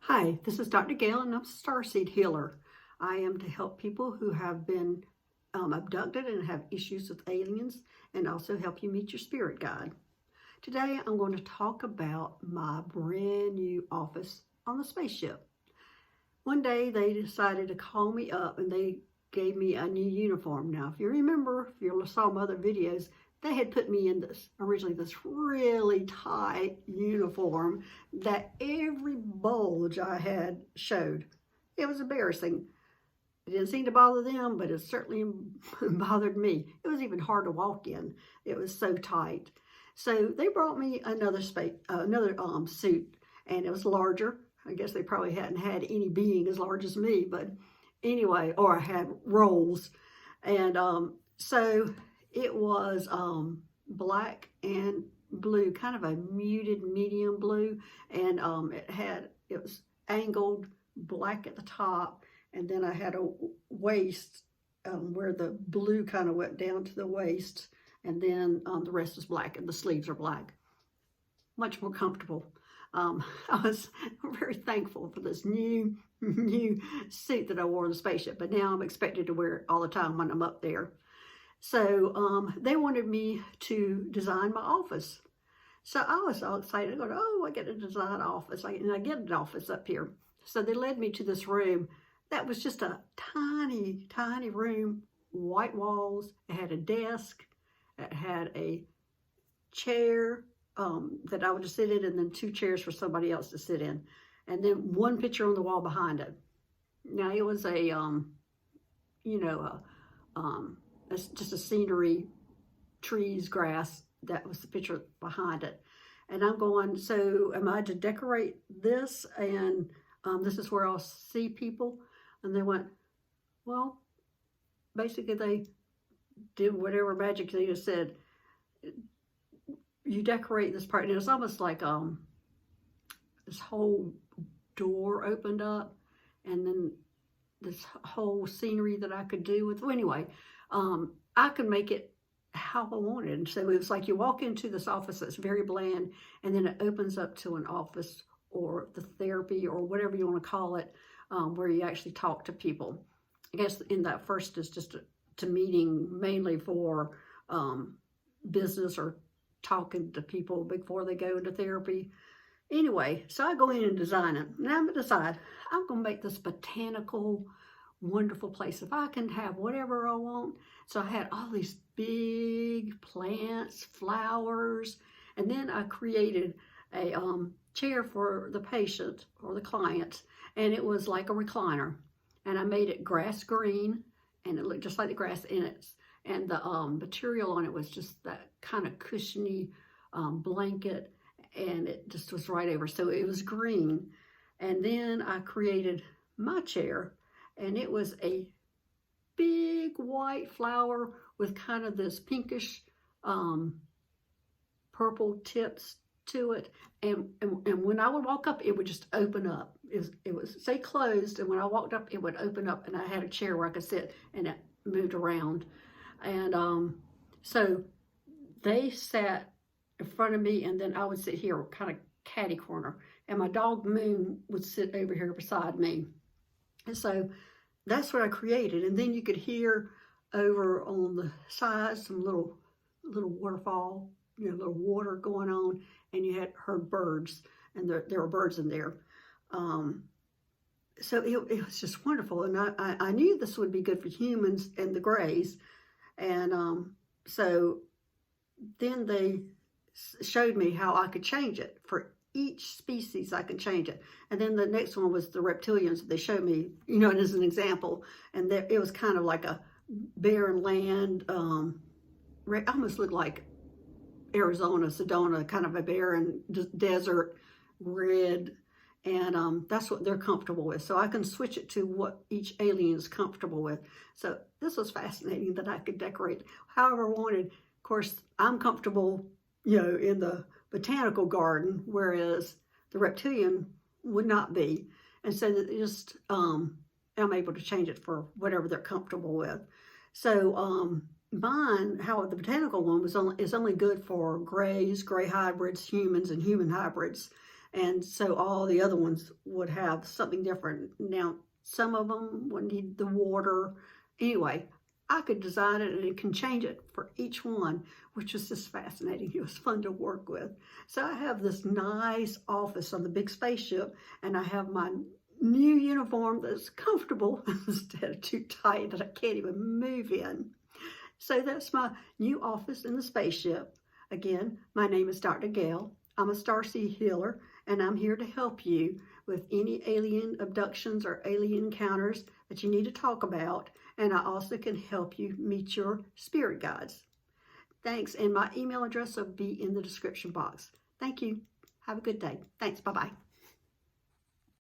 Hi, this is Dr. Gail and I'm a Starseed Healer. I am to help people who have been abducted and have issues with aliens and also help you meet your spirit guide. Today I'm going to talk about my brand new office on the spaceship. One day they decided to call me up and they gave me a new uniform. Now if you remember, if you saw my other videos, they had put me in originally this really tight uniform that every bulge I had showed. It was embarrassing. It didn't seem to bother them, but it certainly bothered me. It was even hard to walk in. It was so tight. So they brought me another suit, and it was larger. I guess they probably hadn't had any being as large as me, but anyway, or I had rolls. And so it was black and blue, kind of a muted medium blue, and it was angled black at the top, and then I had a waist where the blue kind of went down to the waist, and then the rest is black, and the sleeves are black. Much more comfortable. I was very thankful for this new suit that I wore on the spaceship, but now I'm expected to wear it all the time when I'm up there. So they wanted me to design my office. So I was all excited, going, oh, I get to design an office. And I get an office up here. So they led me to this room that was just a tiny, tiny room, white walls. It had a desk. It had a chair that I would just sit in, and then two chairs for somebody else to sit in. And then one picture on the wall behind it. Now it was just a scenery, trees, grass. That was the picture behind it. And I'm going, so am I to decorate this? And this is where I'll see people? And they went, well, basically they did whatever magic they just said. You decorate this part. And it was almost like this whole door opened up, and then this whole scenery that I could do with, well, anyway, I could make it how I wanted. And so it was like you walk into this office that's very bland, and then it opens up to an office or the therapy or whatever you want to call it, where you actually talk to people. I guess in that first is just a meeting mainly for business or talking to people before they go into therapy. Anyway, so I go in and design it. Now I'm going to decide, I'm going to make this botanical, wonderful place. If I can have whatever I want. So I had all these big plants, flowers, and then I created a chair for the patient or the client, and it was like a recliner. And I made it grass green, and it looked just like the grass in it. And the material on it was just that kind of cushiony blanket, and it just was right over. So it was green. And then I created my chair, and it was a big white flower with kind of this pinkish purple tips to it. And when I would walk up, it would just open up. It would say closed, and when I walked up, it would open up, and I had a chair where I could sit, and it moved around. And so they sat in front of me, and then I would sit here, kind of catty corner, and my dog Moon would sit over here beside me. And so that's what I created. And then you could hear over on the sides some little waterfall, little water going on, and you heard birds, and there were birds in there. So it was just wonderful, and I knew this would be good for humans and the grays. And so then they showed me how I could change it. For each species I could change it. And then the next one was the reptilians. They showed me, as an example, and it was kind of like a barren land, almost looked like Arizona, Sedona, kind of a barren desert, red, and that's what they're comfortable with. So I can switch it to what each alien is comfortable with. So this was fascinating that I could decorate however I wanted. Of course, I'm comfortable, in the botanical garden, whereas the reptilian would not be. And so that just, I'm able to change it for whatever they're comfortable with. So mine, how the botanical one is only good for grays, gray hybrids, humans, and human hybrids. And so all the other ones would have something different. Now, some of them would need the water. Anyway, I could design it and it can change it for each one, which was just fascinating. It was fun to work with. So I have this nice office on the big spaceship, and I have my new uniform that's comfortable instead of too tight that I can't even move in. So that's my new office in the spaceship. Again, my name is Dr. Gail. I'm a starseed healer, and I'm here to help you with any alien abductions or alien encounters that you need to talk about. And I also can help you meet your spirit guides. Thanks, and my email address will be in the description box. Thank you. Have a good day. Thanks. Bye-bye.